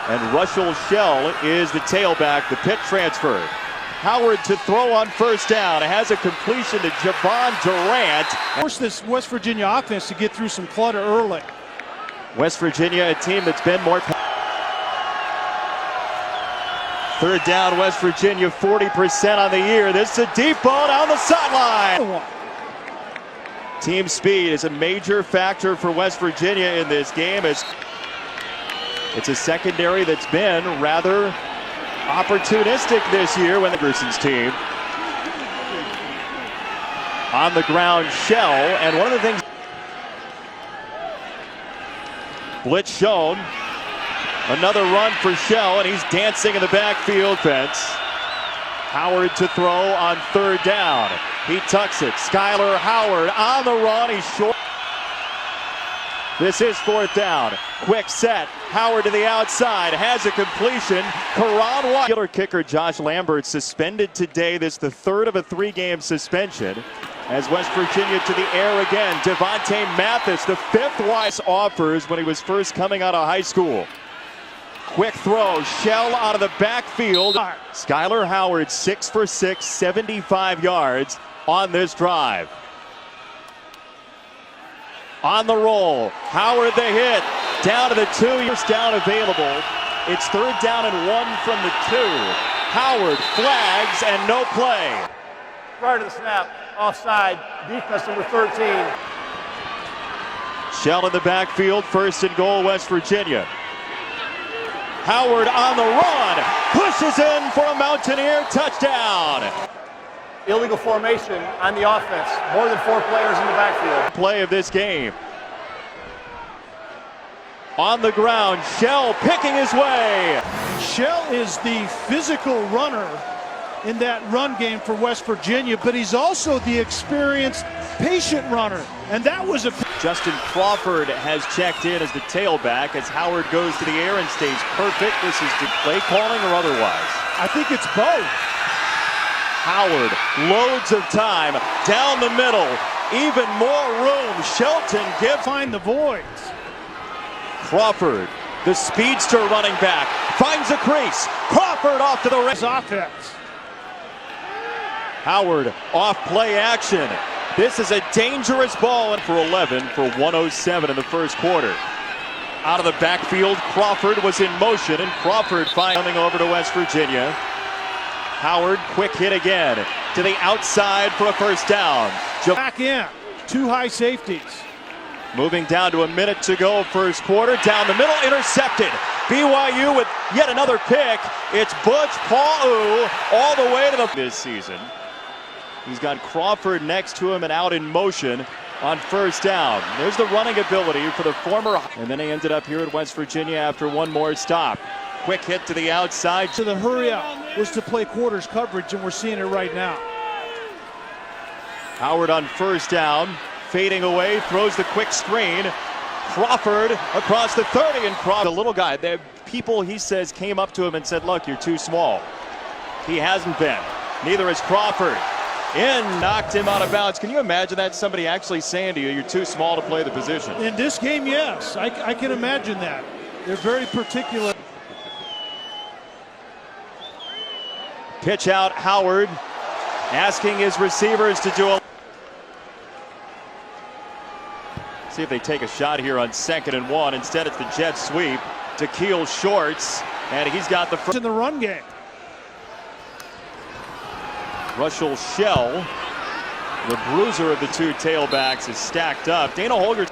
And Russell Shell is the tailback, the Pitt transfer. Howard to throw on first down. It has a completion to Javon Durant. Force this West Virginia offense to get through some clutter early. West Virginia, a team that's been more. Third down, West Virginia, 40% on the year. This is a deep ball down the sideline. Team speed is a major factor for West Virginia in this game. It's a secondary that's been rather opportunistic this year when Anderson's team. On the ground, Shell, and one of the things. Blitz shown. Another run for Shell, and he's dancing in the backfield fence. Howard to throw on third down. He tucks it. Skylar Howard on the run. He's short. This is fourth down. Quick set. Howard to the outside. Has a completion. Karan White. Killer kicker Josh Lambert suspended today. This is the third of a 3-game suspension. As West Virginia to the air again. Devontae Mathis, the fifth wise offers when he was first coming out of high school. Quick throw. Shell out of the backfield. Skylar Howard 6 for 6, 75 yards on this drive. On the roll, Howard the hit, down to the 2, first down available. It's third down and 1 from the 2. Howard flags and no play. Prior to the snap, offside, defense number 13. Shell in the backfield, first and goal, West Virginia. Howard on the run, pushes in for a Mountaineer touchdown. Illegal formation on the offense. More than 4 players in the backfield. Play of this game. On the ground, Shell picking his way. Shell is the physical runner in that run game for West Virginia, but he's also the experienced, patient runner. And that was a... Justin Crawford has checked in as the tailback as Howard goes to the air and stays perfect. This is play calling or otherwise? I think it's both. Howard, loads of time, down the middle, even more room. Shelton gives. Find the voids. Crawford, the speedster running back, finds a crease. Crawford off to the right. Offense. Howard off play action. This is a dangerous ball for 11 for 107 in the first quarter. Out of the backfield, Crawford was in motion, and Crawford coming over to West Virginia. Howard, quick hit again to the outside for a first down. Back in, 2 high safeties. Moving down to a minute to go, first quarter. Down the middle, intercepted. BYU with yet another pick. It's Butch Paul all the way to the this season. He's got Crawford next to him and out in motion on first down. There's the running ability for the former. And then he ended up here at West Virginia after one more stop. Quick hit to the outside. So the hurry up was to play quarters coverage, and we're seeing it right now. Howard on first down, fading away, throws the quick screen. Crawford across the 30, and Crawford, the little guy. The people, he says, came up to him and said, look, you're too small. He hasn't been. Neither is Crawford. Knocked him out of bounds. Can you imagine that? Somebody actually saying to you, you're too small to play the position. In this game, yes. I can imagine that. They're very particular. Pitch out, Howard, asking his receivers to do a... See if they take a shot here on 2nd and 1. Instead, it's the jet sweep to Keel Shorts, and he's got the first in the run game. Russell Shell, the bruiser of the 2 tailbacks, is stacked up. Dana Holger.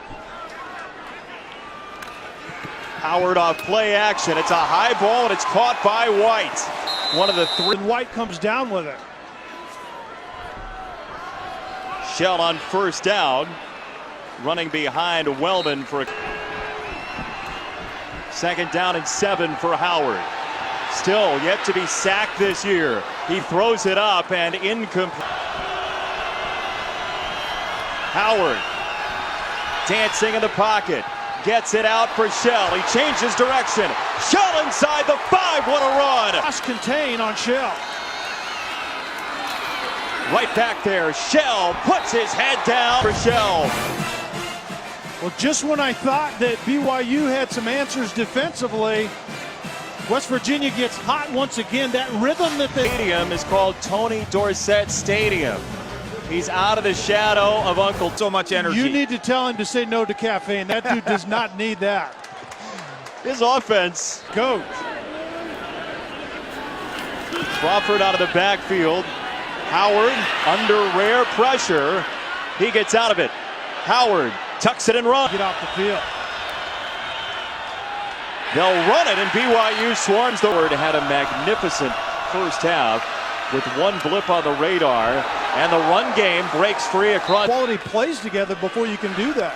Howard off play action. It's a high ball, and it's caught by White. One of the 3. And White comes down with it. Shell on first down, running behind Wellman for a 2nd down and 7 for Howard. Still yet to be sacked this year. He throws it up and incomplete. Howard dancing in the pocket. Gets it out for Shell. He changes direction. Shell inside the 5. What a run. Cross contain on Shell. Right back there. Shell puts his head down for Shell. Well, just when I thought that BYU had some answers defensively, West Virginia gets hot once again. That rhythm that they... Stadium is called Tony Dorsett Stadium. He's out of the shadow of Uncle. So much energy. You need to tell him to say no to caffeine. That dude does not need that. His offense. Coach. Crawford out of the backfield. Howard under rare pressure. He gets out of it. Howard tucks it and runs. Get off the field. They'll run it, and BYU swarms the word. Had a magnificent first half with one blip on the radar, and the run game breaks free across. Quality plays together before you can do that.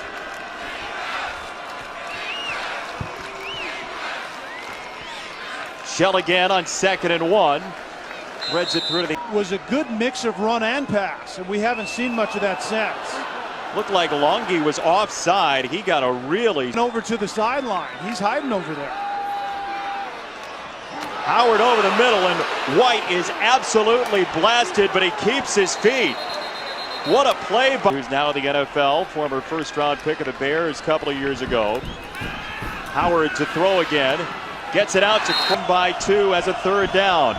Shell again on 2nd and 1. Threads it through to the... Was a good mix of run and pass, and we haven't seen much of that since. Looked like Longy was offside. He got a really... Over to the sideline. He's hiding over there. Howard over the middle, and White is absolutely blasted, but he keeps his feet. What a play by... Who's now in the NFL, former first-round pick of the Bears a couple of years ago. Howard to throw again. Gets it out to come by 2 as a 3rd down.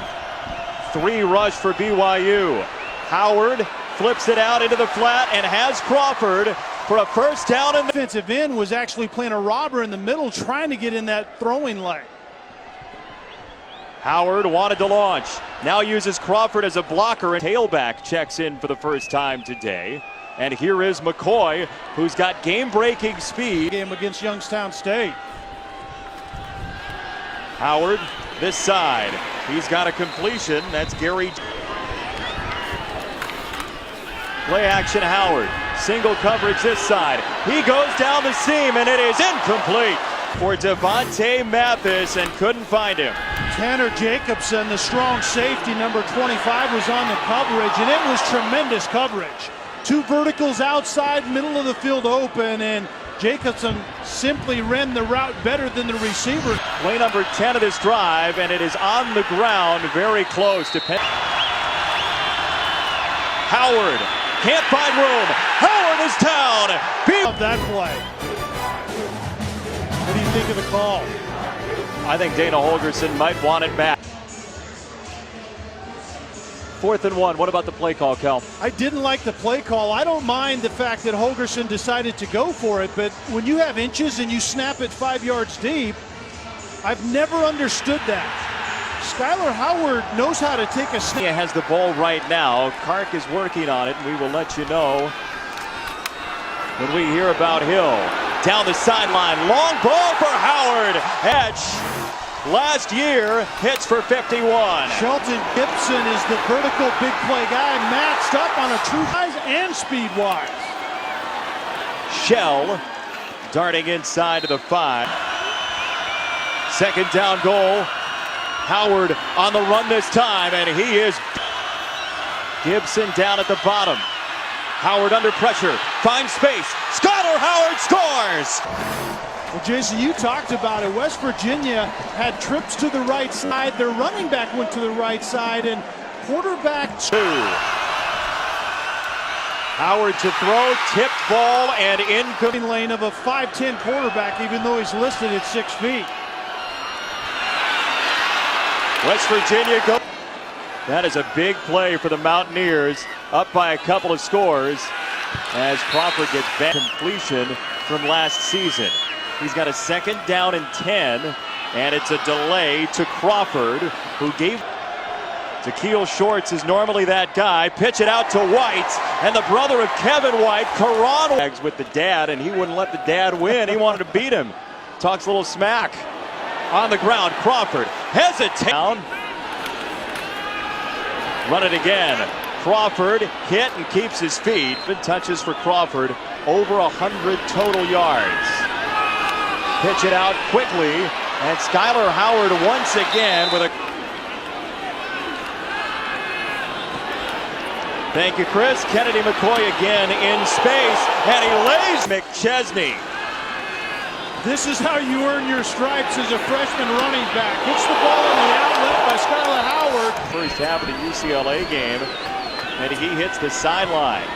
3 rush for BYU. Howard flips it out into the flat and has Crawford for a first down. And the defensive end was actually playing a robber in the middle, trying to get in that throwing lane. Howard wanted to launch. Now uses Crawford as a blocker, and tailback checks in for the first time today. And here is McCoy, who's got game-breaking speed. Game against Youngstown State. Howard, this side. He's got a completion. That's Gary. Play action Howard. Single coverage this side. He goes down the seam, and it is incomplete for Devontae Mathis, and couldn't find him. Tanner Jacobson, the strong safety, number 25, was on the coverage, and it was tremendous coverage. 2 verticals outside, middle of the field open, and Jacobson simply ran the route better than the receiver. Play number 10 of this drive, and it is on the ground, very close to Howard can't find room. Howard is down. Of that play. What do you think of the call? I think Dana Holgerson might want it back. 4th and 1. What about the play call, Cal? I didn't like the play call. I don't mind the fact that Holgerson decided to go for it, but when you have inches and you snap it 5 yards deep, I've never understood that. Skylar Howard knows how to take a snap. He has the ball right now. Kark is working on it, and we will let you know when we hear about Hill. Down the sideline, long ball for Howard. Edge. Last year, hits for 51. Shelton Gibson is the vertical big play guy, matched up on a true size and speed-wise. Shell darting inside to the 5. 2nd down goal. Howard on the run this time, and he is... Gibson down at the bottom. Howard under pressure, finds space. Skylar Howard scores! Well, Jason, you talked about it. West Virginia had trips to the right side. Their running back went to the right side, and quarterback... 2. Howard to throw, tipped ball, and incoming lane of a 5'10 quarterback, even though he's listed at 6 feet. West Virginia go. That is a big play for the Mountaineers, up by a couple of scores, as Crawford gets back completion from last season. He's got a 2nd down and 10, and it's a delay to Crawford, who gave... Takeel Shorts is normally that guy. Pitch it out to White, and the brother of Kevin White, Karan, with the dad, and he wouldn't let the dad win. He wanted to beat him. Talks a little smack. On the ground, Crawford hesitates. Run it again. Crawford hit and keeps his feet. Good touches for Crawford. Over 100 total yards. Pitch it out quickly, and Skylar Howard once again with a... Thank you, Chris. Kennedy McCoy again in space, and he lays McChesney. This is how you earn your stripes as a freshman running back. Hits the ball in the outlet by Skylar Howard. First half of the UCLA game, and he hits the sideline.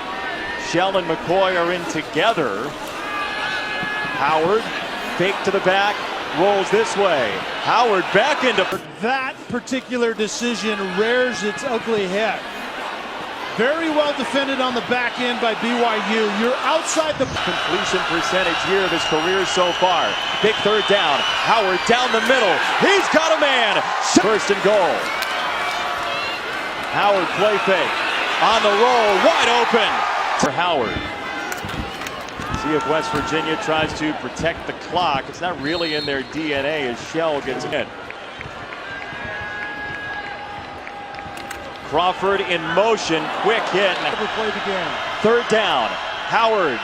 Shell and McCoy are in together. Howard, fake to the back, rolls this way. Howard back into That particular decision rears its ugly head. Very well defended on the back end by BYU. You're outside the completion percentage year of his career so far. Big third down. Howard down the middle. He's got a man. First and goal. Howard play fake. On the roll. Wide open for Howard. See if West Virginia tries to protect the clock. It's not really in their DNA as Shell gets in. Crawford in motion, quick hit. play the game. Third down, Howard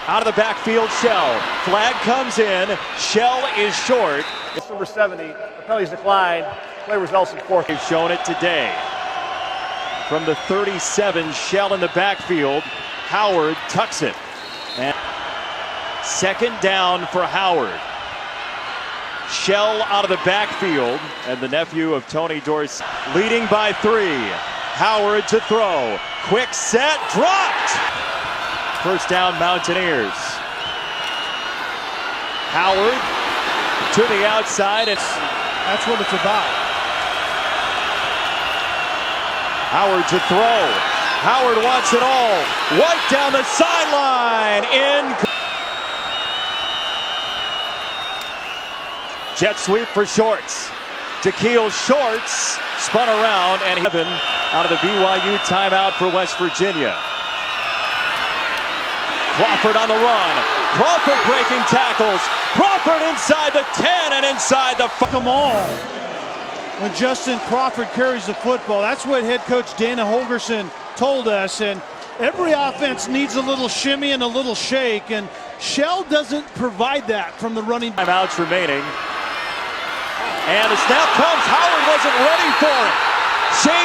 out of the backfield. Shell, flag comes in. Shell is short. It's number 70. The penalties declined. Play results in fourth. They've shown it today. From the 37, Shell in the backfield. Howard tucks it. And second down for Howard. Shell out of the backfield, and the nephew of Tony Dorsey leading by 3. Howard to throw. Quick set, dropped. First down, Mountaineers. Howard to the outside. That's what it's about. Howard to throw. Howard wants it all. White down the sideline. In. Jet sweep for Shorts. DeKeel Shorts spun around and Heaven out of the BYU timeout for West Virginia. Crawford on the run. Crawford breaking tackles. Crawford inside the 10 and inside the 5. Come on. When Justin Crawford carries the football, that's what head coach Dana Holgerson told us. And every offense needs a little shimmy and a little shake, and Shell doesn't provide that from the running. Timeouts remaining. And the snap comes. Howard wasn't ready for it. Shades